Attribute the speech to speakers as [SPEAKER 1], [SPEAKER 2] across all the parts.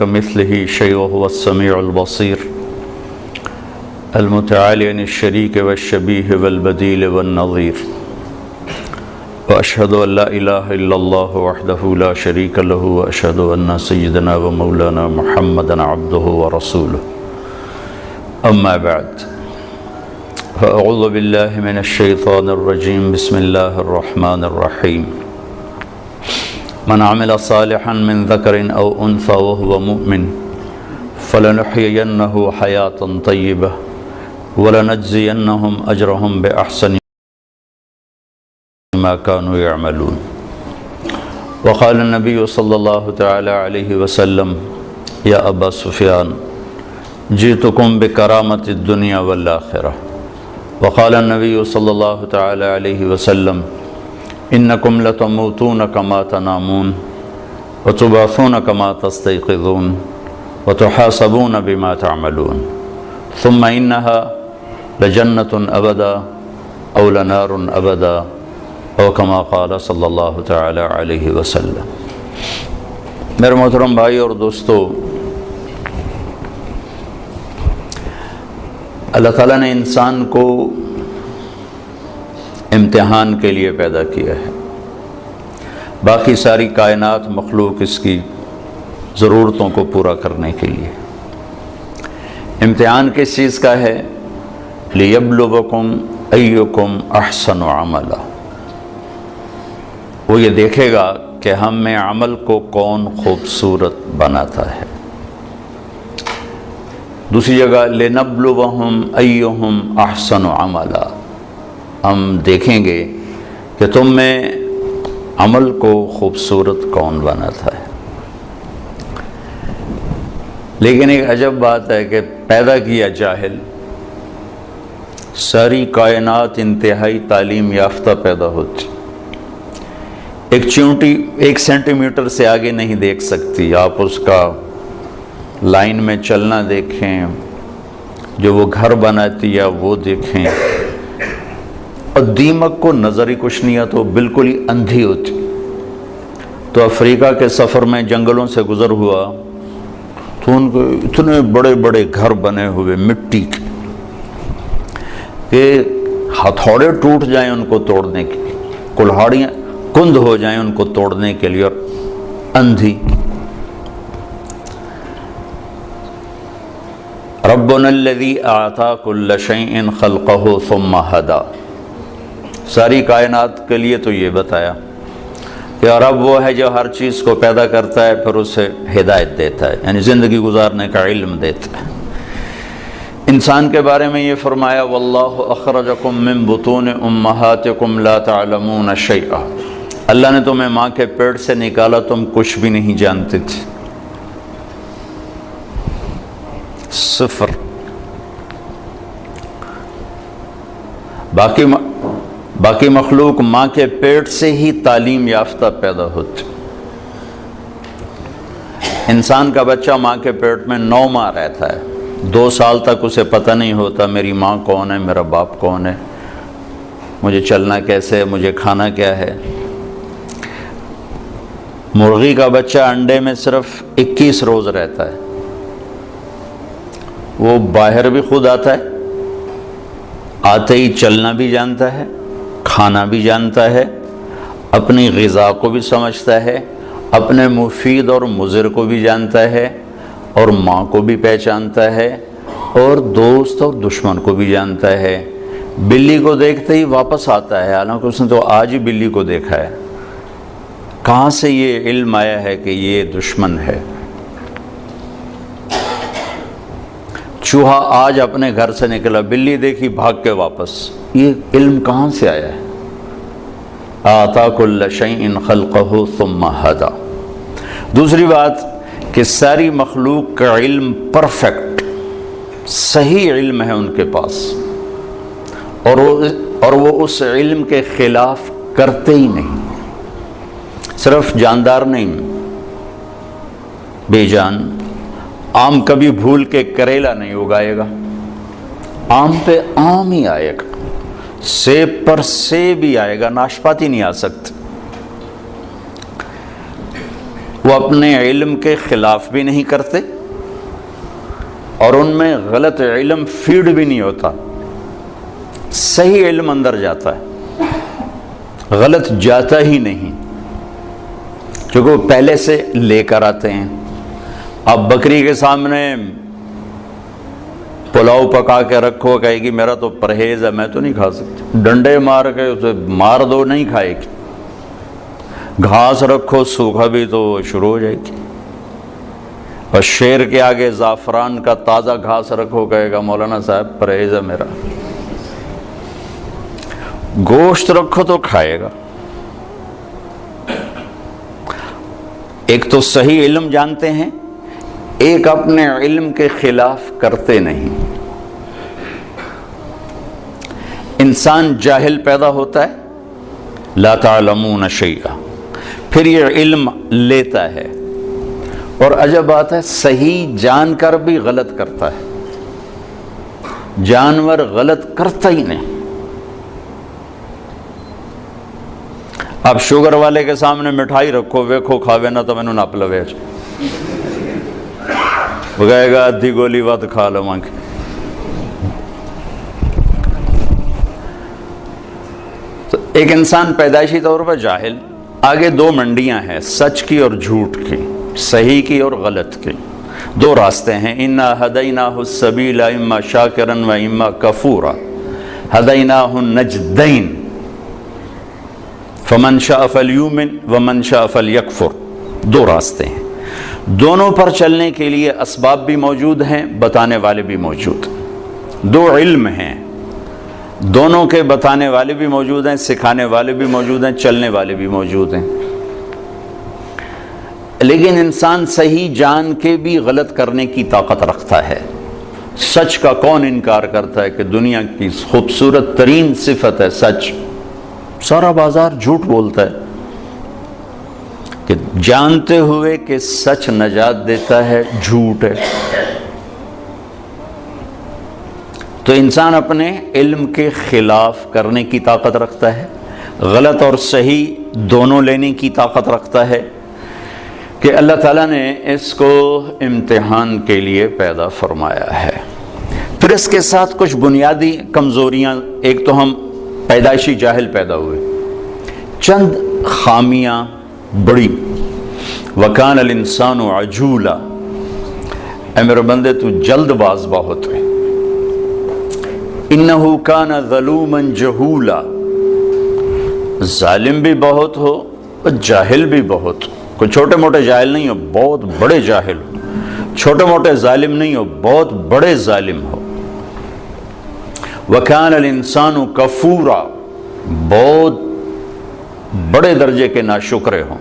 [SPEAKER 1] كمثله شيء وهو السميع البصير المتعالي عن الشريك والشبيه والبديل والنظير وأشهد أن لا إله إلا الله وحده لا شريك له وأشهد أن سيدنا ومولانا محمدا عبده ورسوله أما بعد فأعوذ بالله من الشيطان الرجيم بسم الله الرحمن الرحيم من عمل صالحا من ذكر أو أنثى وهو مؤمن فلنحيينه حياة طيبة ولنجزينهم أجرهم بأحسن ما كانوا يعملون وقال النبي صلى الله تعالى عليه وسلم يا أبا سفيان جئتكم بكرامة الدنيا والآخرة وقال النبي صلى الله تعالى عليه وسلم إنكم لتموتون كما تنامون وتبعثون كما تستيقظون وتحاسبون بما تعملون ثم إنها لجنة أبدا أو لنار أبدا أو كما قال صلی اللہ تعالی علیہ وسلم۔ میرے محترم بھائی اور دوستو، اللہ تعالیٰ نے انسان کو امتحان کے لیے پیدا کیا ہے۔ باقی ساری کائنات مخلوق اس کی ضرورتوں کو پورا کرنے کے لیے۔ امتحان کس چیز کا ہے؟ لِيَبْلُوَكُمْ أَيُّكُمْ أَحْسَنُ عَمَلًا، وہ یہ دیکھے گا کہ ہم میں عمل کو کون خوبصورت بناتا ہے۔ دوسری جگہ لِنَبْلُوَهُمْ أَيُّهُمْ أَحْسَنُ عَمَلًا، ہم دیکھیں گے کہ تم میں عمل کو خوبصورت کون بناتا ہے۔ لیکن ایک عجب بات ہے کہ پیدا کیا جاہل، ساری کائنات انتہائی تعلیم یافتہ پیدا ہوتی، ایک چیونٹی 1 سینٹی میٹر سے آگے نہیں دیکھ سکتی۔ آپ اس کا لائن میں چلنا دیکھیں، جو وہ گھر بناتی ہے وہ دیکھیں، اور دیمک کو نظر ہی کچھ نہیں آتا، تو بالکل ہی اندھی ہوتی۔ تو افریقہ کے سفر میں جنگلوں سے گزر ہوا تو ان کو اتنے بڑے بڑے گھر بنے ہوئے مٹی کے کہ ہتھوڑے ٹوٹ جائیں ان کو توڑنے کے لیے، کلہاڑیاں کند ہو جائیں ان کو توڑنے کے لیے، اور اندھی۔ ربنا الذی اعطی کل شیء خلقہ ثم ہدی، ساری کائنات کے لیے تو یہ بتایا کہ رب وہ ہے جو ہر چیز کو پیدا کرتا ہے پھر اسے ہدایت دیتا ہے، یعنی زندگی گزارنے کا علم دیتا ہے۔ انسان کے بارے میں یہ فرمایا واللہ اخرجکم من بطون امہاتکم لا تعلمون شیئا، اللہ نے تمہیں ماں کے پیٹ سے نکالا، تم کچھ بھی نہیں جانتے تھے، صفر۔ باقی مخلوق ماں کے پیٹ سے ہی تعلیم یافتہ پیدا ہوتی۔ انسان کا بچہ ماں کے پیٹ میں 9 ماہ رہتا ہے، 2 سال تک اسے پتہ نہیں ہوتا میری ماں کون ہے، میرا باپ کون ہے، مجھے چلنا کیسے ہے، مجھے کھانا کیا ہے۔ مرغی کا بچہ انڈے میں صرف 21 روز رہتا ہے، وہ باہر بھی خود آتا ہے، آتے ہی چلنا بھی جانتا ہے، کھانا بھی جانتا ہے، اپنی غذا کو بھی سمجھتا ہے، اپنے مفید اور مضر کو بھی جانتا ہے، اور ماں کو بھی پہچانتا ہے، اور دوست اور دشمن کو بھی جانتا ہے۔ بلی کو دیکھتے ہی واپس آتا ہے، حالانکہ اس نے تو آج ہی بلی کو دیکھا ہے۔ کہاں سے یہ علم آیا ہے کہ یہ دشمن ہے؟ چوہا آج اپنے گھر سے نکلا، بلی دیکھی بھاگ کے واپس، یہ علم کہاں سے آیا ہے؟ اعطی کل شیء خلقہ ثم ہدی۔ دوسری بات کہ ساری مخلوق کا علم پرفیکٹ صحیح علم ہے ان کے پاس، اور وہ اس علم کے خلاف کرتے ہی نہیں۔ صرف جاندار نہیں، بے جان آم کبھی بھول کے کریلا نہیں اگائے گا، آم پہ آم ہی آئے گا، سیب پر سیب ہی آئے گا، ناشپاتی نہیں آ سکتے۔ وہ اپنے علم کے خلاف بھی نہیں کرتے اور ان میں غلط علم فیڈ بھی نہیں ہوتا، صحیح علم اندر جاتا ہے، غلط جاتا ہی نہیں، کیونکہ وہ پہلے سے لے کر آتے ہیں۔ اب بکری کے سامنے پلاؤ پکا کے رکھو، کہے گی میرا تو پرہیز ہے، میں تو نہیں کھا سکتی، ڈنڈے مار کے اسے مار دو نہیں کھائے گی، گھاس رکھو سوکھا بھی تو شروع ہو جائے گی، اور شیر کے آگے زعفران کا تازہ گھاس رکھو، کہے گا مولانا صاحب پرہیز ہے میرا، گوشت رکھو تو کھائے گا۔ ایک تو صحیح علم جانتے ہیں، ایک اپنے علم کے خلاف کرتے نہیں۔ انسان جاہل پیدا ہوتا ہے، لا تعلمون شیئا، پھر یہ علم لیتا ہے، اور عجب بات ہے صحیح جان کر بھی غلط کرتا ہے، جانور غلط کرتا ہی نہیں۔ اب شوگر والے کے سامنے مٹھائی رکھو، ویکھو کھاوے نہ تو میں نہ پلوے، وہ کہے گا ادھی گولی ود کھا لواں گے۔ تو ایک انسان پیدائشی طور پر جاہل، آگے دو منڈیاں ہیں، سچ کی اور جھوٹ کی، صحیح کی اور غلط کی، دو راستے ہیں۔ انا ہدیناہ السبیل اما شاکرا و اما کفورا ہدیناہ النجدین فمن شاء فلیؤمن ومن شاء فلیکفر، دو راستے ہیں، دونوں پر چلنے کے لیے اسباب بھی موجود ہیں، بتانے والے بھی موجود ہیں، دو علم ہیں، دونوں کے بتانے والے بھی موجود ہیں، سکھانے والے بھی موجود ہیں، چلنے والے بھی موجود ہیں، لیکن انسان صحیح جان کے بھی غلط کرنے کی طاقت رکھتا ہے۔ سچ کا کون انکار کرتا ہے کہ دنیا کی خوبصورت ترین صفت ہے سچ، سارا بازار جھوٹ بولتا ہے، کہ جانتے ہوئے کہ سچ نجات دیتا ہے جھوٹ ہے۔ تو انسان اپنے علم کے خلاف کرنے کی طاقت رکھتا ہے، غلط اور صحیح دونوں لینے کی طاقت رکھتا ہے، کہ اللہ تعالیٰ نے اس کو امتحان کے لیے پیدا فرمایا ہے۔ پھر اس کے ساتھ کچھ بنیادی کمزوریاں، ایک تو ہم پیدائشی جاہل پیدا ہوئے، چند خامیاں بڑی، وَكَانَ الْإِنسَانُ عَجُولًا، اے میرے بندے تو جلد باز بہت ہے، إِنَّهُ كَانَ ظَلُومًا جَهُولًا، ظالم بھی بہت ہو اور جاہل بھی بہت ہو، کوئی چھوٹے موٹے جاہل نہیں ہو، بہت بڑے جاہل ہو، چھوٹے موٹے ظالم نہیں ہو، بہت بڑے ظالم ہو۔ وَكَانَ الْإِنسَانُ كَفُورًا، بہت بڑے درجے کے ناشکرے ہوں۔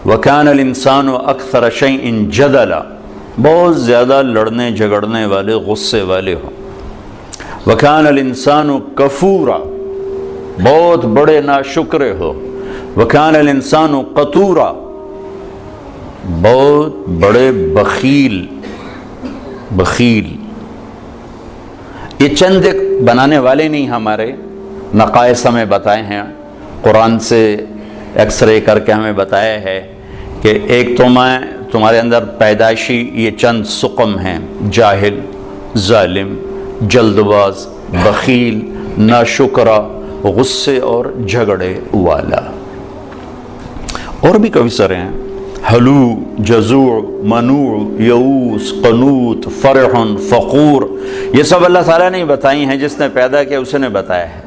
[SPEAKER 1] وَكَانَ الْإِنسَانُ أَكْثَرَ شَيْءٍ جَدَلًا، بہت زیادہ لڑنے جھگڑنے والے، غصے والے ہوں۔ وَكَانَ الْإِنسَانُ كَفُورًا، بہت بڑے ناشکرے ہو۔ وَكَانَ الْإِنسَانُ قَتُورًا، بہت بڑے بخیل۔ یہ چند ایک بنانے والے نہیں، ہمارے نقائص ہمیں بتائے ہیں، قرآن سے ایکس رے کر کے ہمیں بتایا ہے کہ ایک تمہارے اندر پیدائشی یہ چند سقم ہیں، جاہل، ظالم، جلد باز، بخیل، ناشکرا، غصے اور جھگڑے والا۔ اور بھی کئی سارے ہیں، حلو، جزوع، منوع، یئوس، قنوط، فرح، فخور، یہ سب اللہ تعالیٰ نے بتائی ہیں، جس نے پیدا کیا اس نے بتایا ہے۔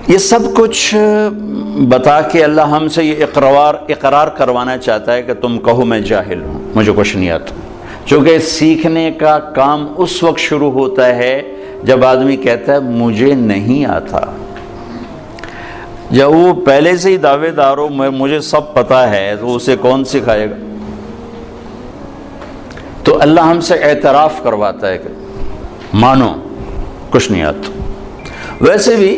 [SPEAKER 1] یہ سب کچھ بتا کے اللہ ہم سے یہ اقرار کروانا چاہتا ہے کہ تم کہو میں جاہل ہوں، مجھے کچھ نہیں آتا، چونکہ سیکھنے کا کام اس وقت شروع ہوتا ہے جب آدمی کہتا ہے مجھے نہیں آتا۔ جب وہ پہلے سے ہی دعوے دار ہو مجھے سب پتا ہے، تو اسے کون سکھائے گا؟ تو اللہ ہم سے اعتراف کرواتا ہے کہ مانو کچھ نہیں آتا۔ ویسے بھی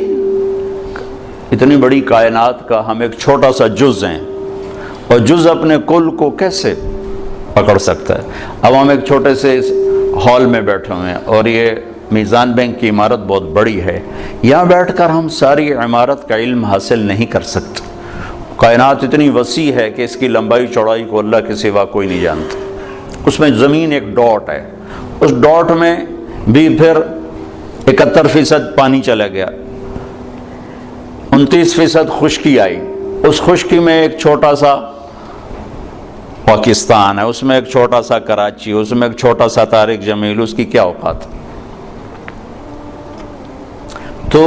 [SPEAKER 1] اتنی بڑی کائنات کا ہم ایک چھوٹا سا جز ہیں، اور جز اپنے کل کو کیسے پکڑ سکتا ہے؟ اب ہم ایک چھوٹے سے ہال میں بیٹھے ہوئے ہیں، اور یہ میزان بینک کی عمارت بہت بڑی ہے، یہاں بیٹھ کر ہم ساری عمارت کا علم حاصل نہیں کر سکتے، کائنات اتنی وسیع ہے کہ اس کی لمبائی چوڑائی کو اللہ کے سوا کوئی نہیں جانتا. اس میں زمین ایک ڈاٹ ہے، اس ڈاٹ میں بھی پھر 71% پانی چلا گیا، 29% خشکی آئی. اس خشکی میں ایک چھوٹا سا پاکستان ہے، اس میں ایک چھوٹا سا کراچی، اس میں ایک چھوٹا سا طارق جمیل، اس کی کیا اوقات. تو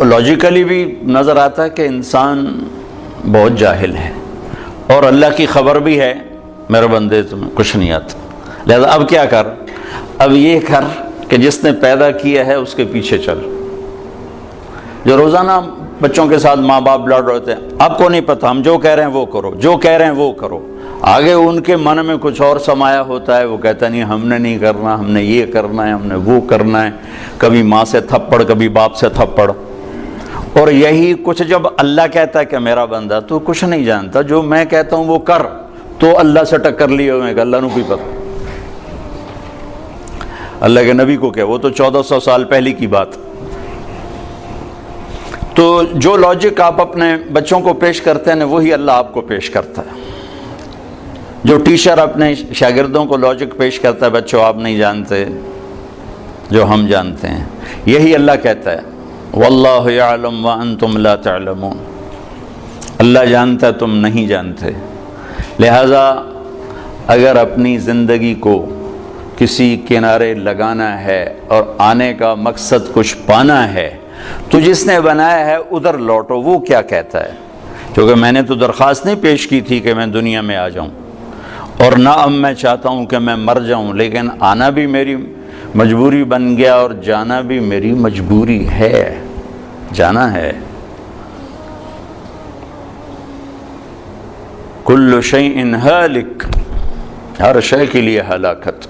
[SPEAKER 1] لاجیکلی بھی نظر آتا ہے کہ انسان بہت جاہل ہے، اور اللہ کی خبر بھی ہے میرے بندے تمہیں کچھ نہیں آتا. لہذا اب کیا کر، اب یہ کر کہ جس نے پیدا کیا ہے اس کے پیچھے چل. جو روزانہ بچوں کے ساتھ ماں باپ لڑ رہے ہوتے ہیں، آپ کو نہیں پتہ، ہم جو کہہ رہے ہیں وہ کرو، جو کہہ رہے ہیں وہ کرو. آگے ان کے من میں کچھ اور سمایا ہوتا ہے، وہ کہتا نہیں ہم نے نہیں کرنا، ہم نے یہ کرنا ہے، ہم نے وہ کرنا ہے. کبھی ماں سے تھپڑ، کبھی باپ سے تھپڑ. اور یہی کچھ جب اللہ کہتا ہے کہ میرا بندہ تو کچھ نہیں جانتا، جو میں کہتا ہوں وہ کر، تو اللہ سے ٹکر لیے ہوئے کہ اللہ نو کوئی پتہ. اللہ کے نبی کو کیا، وہ تو 1400 سال پہلے کی بات. تو جو لاجک آپ اپنے بچوں کو پیش کرتے ہیں وہی اللہ آپ کو پیش کرتا ہے. جو ٹیچر اپنے شاگردوں کو لاجک پیش کرتا ہے، بچوں آپ نہیں جانتے جو ہم جانتے ہیں، یہی اللہ کہتا ہے واللہ یعلم وانتم لا تعلمون. اللہ جانتا ہے تم نہیں جانتے. لہذا اگر اپنی زندگی کو کسی کنارے لگانا ہے اور آنے کا مقصد کچھ پانا ہے تو جس نے بنایا ہے ادھر لوٹو. وہ کیا کہتا ہے؟ کیونکہ میں نے تو درخواست نہیں پیش کی تھی کہ میں دنیا میں آ جاؤں، اور نہ اب میں چاہتا ہوں کہ میں مر جاؤں، لیکن آنا بھی میری مجبوری بن گیا اور جانا بھی میری مجبوری ہے، جانا ہے. کل شیء ہالک، ہر شے کے لیے ہلاکت.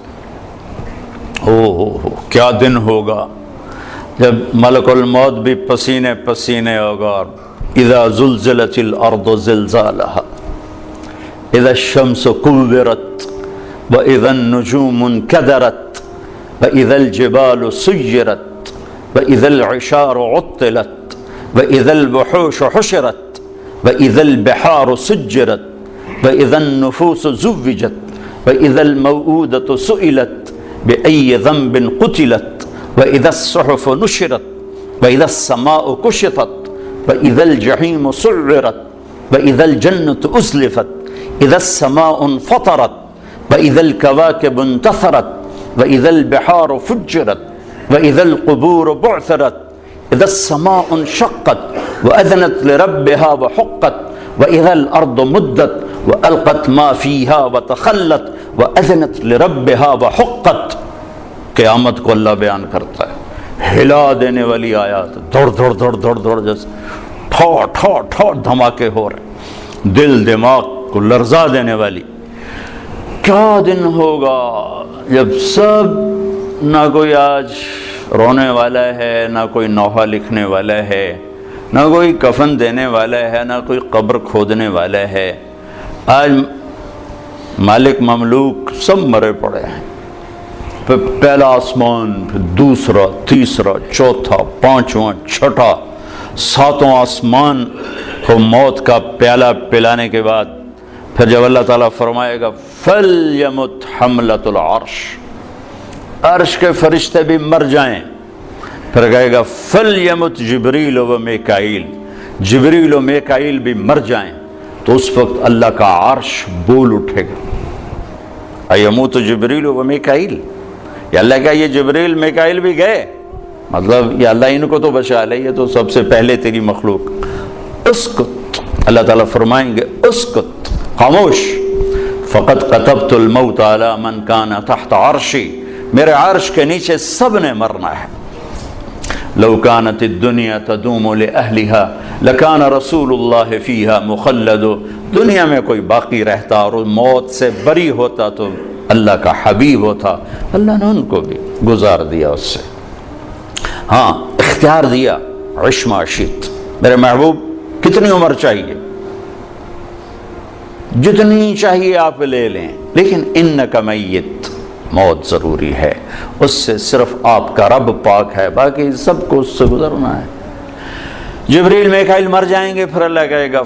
[SPEAKER 1] ہو کیا دن ہوگا جب ملک الموت بھی پسینے پسینے ہوگا. اذا زلزلت الارض زلزالها، اذا الشمس كورت، واذا النجوم انكدرت، واذا الجبال سيرت، واذا العشار عطلت، واذا الوحوش حشرت، واذا البحار سجرت، واذا النفوس زوجت، واذا الموءودة سئلت بأي ذنب قتلت، وإذا الصحف نشرت، وإذا السماء كشطت، وإذا الجحيم سعرت، وإذا الجنة أزلفت، إذا السماء انفطرت، وإذا الكواكب انتثرت، وإذا البحار فجرت، وإذا القبور بعثرت، إذا السماء انشقت وأذنت لربها وحقت، وإذا الأرض مدت وألقت ما فيها وتخلت وأذنت لربها وحقت. قیامت کو اللہ بیان کرتا ہے، ہلا دینے والی آیات، دوڑ دوڑ دوڑ دوڑ دوڑ جیسے ٹھو ٹھو ٹھو دھماکے ہو رہے، دل دماغ کو لرزا دینے والی. کیا دن ہوگا جب سب، نہ کوئی آج رونے والا ہے، نہ کوئی نوحہ لکھنے والا ہے، نہ کوئی کفن دینے والا ہے، نہ کوئی قبر کھودنے والا ہے. آج مالک مملوک سب مرے پڑے ہیں. پھر پہلا آسمان، پھر دوسرا، تیسرا، چوتھا، پانچواں، چھٹا، ساتوں آسمان کو موت کا پیالہ پلانے کے بعد پھر جب اللہ تعالیٰ فرمائے گا فَلْيَمُتْ حَمْلَةُ الْعَرْشِ، عرش کے فرشتے بھی مر جائیں. پھر کہے گا فَلْيَمُتْ جبریل و میکائیل، جبریل و میکائیل بھی مر جائیں. تو اس وقت اللہ کا عرش بول اٹھے گا. ایموت جبریل و میکائیل، یا اللہ کہا یہ جبریل میکائیل بھی گئے، مطلب یا اللہ ان کو تو بچا لے، یہ تو سب سے پہلے تیری مخلوق. اسکت، اللہ تعالیٰ فرمائیں گے اسکت، خاموش. فقط كتبت الموت على من كان تحت عرشی، میرے عرش کے نیچے سب نے مرنا ہے. لو كانت الدنيا تدوم لأهلها لكان رسول الله فيها مخلد. دنیا میں کوئی باقی رہتا اور موت سے بری ہوتا تو اللہ کا حبیب ہوتا. اللہ نے ان کو بھی گزار دیا اس سے. ہاں اختیار دیا، عش ما شئت، میرے محبوب کتنی عمر چاہیے، جتنی چاہیے آپ لے لیں، لیکن انک میت، موت ضروری ہے. اس سے صرف آپ کا رب پاک ہے، باقی سب کو اس سے گزرنا ہے. جبریل میکائیل مر جائیں گے، پھر اللہ کہے گا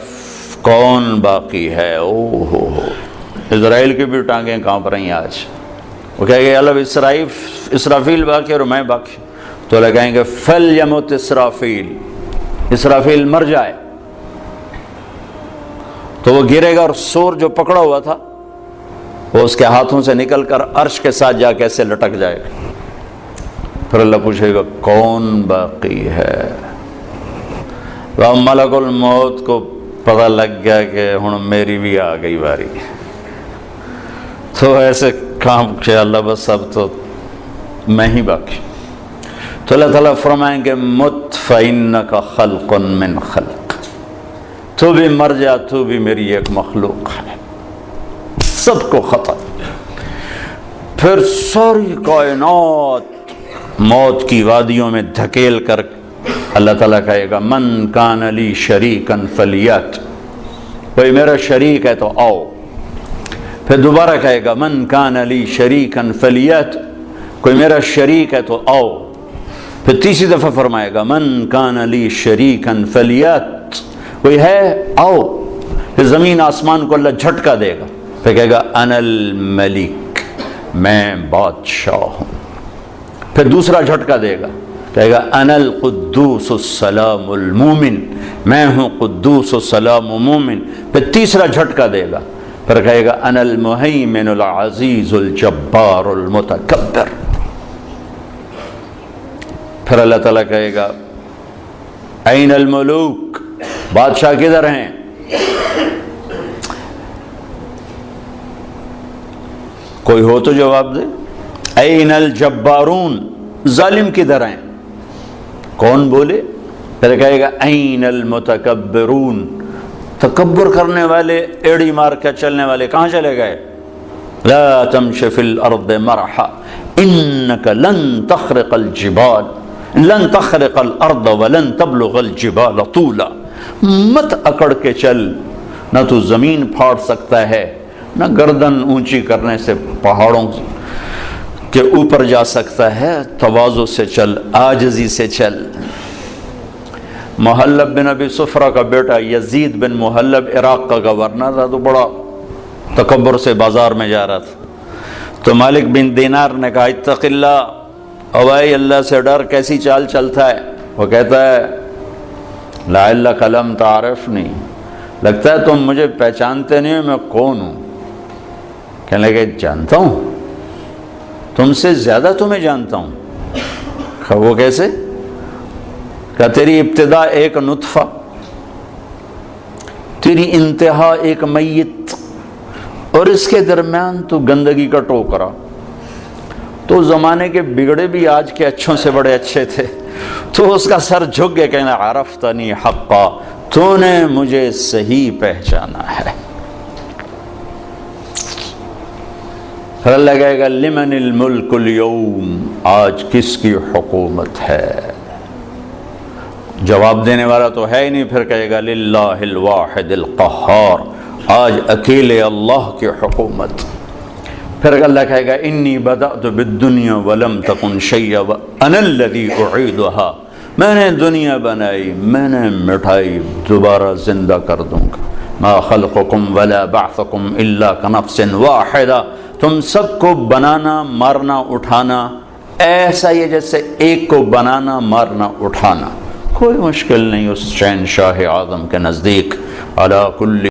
[SPEAKER 1] کون باقی ہے؟ او ہو اسرائیل کی بھی ٹانگیں کانپ رہی ہیں آج. وہ کہے گے اللہ اسرافیل باقی اور میں باقی. تو اللہ کہیں گے فَلْيَمُتْ اسرافیل، اسرافیل مر جائے. تو وہ گرے گا اور سور جو پکڑا ہوا تھا وہ اس کے ہاتھوں سے نکل کر عرش کے ساتھ جا کے ایسے لٹک جائے گا. پھر اللہ پوچھے گا کون باقی ہے؟ وہ ملک الموت کو پتہ لگ گیا کہ ہن میری بھی آ گئی باری. تو ایسے کام کہ اللہ بس اب تو میں ہی باقی. تو اللہ تعالیٰ فرمائیں گے مت فإنک خلق من خلق، تو بھی مر جا، تو بھی میری ایک مخلوق ہے. سب کو ختم. پھر ساری کائنات موت کی وادیوں میں دھکیل کر اللہ تعالیٰ کہے گا من کان لی شریکن فلیات، کوئی میرا شریک ہے تو آؤ. پھر دوبارہ کہے گا من کان لی شریکن فلیات، کوئی میرا شریک ہے تو آؤ. پھر تیسری دفعہ فرمائے گا من کان لی شریکن فلیات، کوئی ہے آؤ. پھر زمین آسمان کو اللہ جھٹکا دے گا. پھر کہے گا انا الملک، میں بادشاہ ہوں. پھر دوسرا جھٹکا دے گا، کہے گا انا القدوس السلام المومن، میں ہوں قدوس السلام مومن. پھر تیسرا جھٹکا دے گا، پھر کہے گا انا المہیمن العزیز الجبار المتکبر. پھر اللہ تعالیٰ کہے گا این الملوک، بادشاہ کدھر ہیں؟ کوئی ہو تو جواب دے. این الجبارون، ظالم کدھر ہیں؟ کون بولے؟ پھر کہے گا این المتکبرون، تکبر کرنے والے، ایڑی مار کے چلنے والے کہاں چلے گئے؟ لا تمش فی الارض مرحا انک لن تخرق الجبال، لن تخرق الارض ولن تبلغ الجبال طولا. مت اکڑ کے چل، نہ تو زمین پھاڑ سکتا ہے، نہ گردن اونچی کرنے سے پہاڑوں کے اوپر جا سکتا ہے. تواضع سے چل، عاجزی سے چل. محلب بن ابی صفرہ کا بیٹا یزید بن محلب عراق کا گورنر تھا، تو بڑا تکبر سے بازار میں جا رہا تھا. تو مالک بن دینار نے کہا اتق اللہ، اوائے اللہ سے ڈر، کیسی چال چلتا ہے؟ وہ کہتا ہے لعلک لم تعرفنی، لگتا ہے تم مجھے پہچانتے نہیں ہو، میں کون ہوں؟ کہنے لگے جانتا ہوں، تم سے زیادہ تمہیں جانتا ہوں. وہ کیسے؟ کہ تیری ابتدا ایک نطفہ، تیری انتہا ایک میت، اور اس کے درمیان تو گندگی کا ٹوکرا. تو زمانے کے بگڑے بھی آج کے اچھوں سے بڑے اچھے تھے. تو اس کا سر جھک گیا، کہنا عرفتنی حقا، تو نے مجھے صحیح پہچانا ہے. پھر اللہ کہے گا لمن الملک اليوم، آج کس کی حکومت ہے؟ جواب دینے والا تو ہے ہی نہیں. پھر کہے گا للہ الواحد القہار، آج اکیلے اللہ کی حکومت. پھر اللہ کہے گا انی بدأت بالدنیا ولم تکن شیئا وانا الذی اعیدہا، میں نے دنیا بنائی، میں نے مٹھائی، دوبارہ زندہ کر دوں گا. ما خلقکم ولا بعثکم الا کنفس واحدہ، تم سب کو بنانا، مارنا، اٹھانا ایسا ہی ہے جیسے ایک کو بنانا، مارنا، اٹھانا. کوئی مشکل نہیں اس شہنشاہ اعظم کے نزدیک. علی کل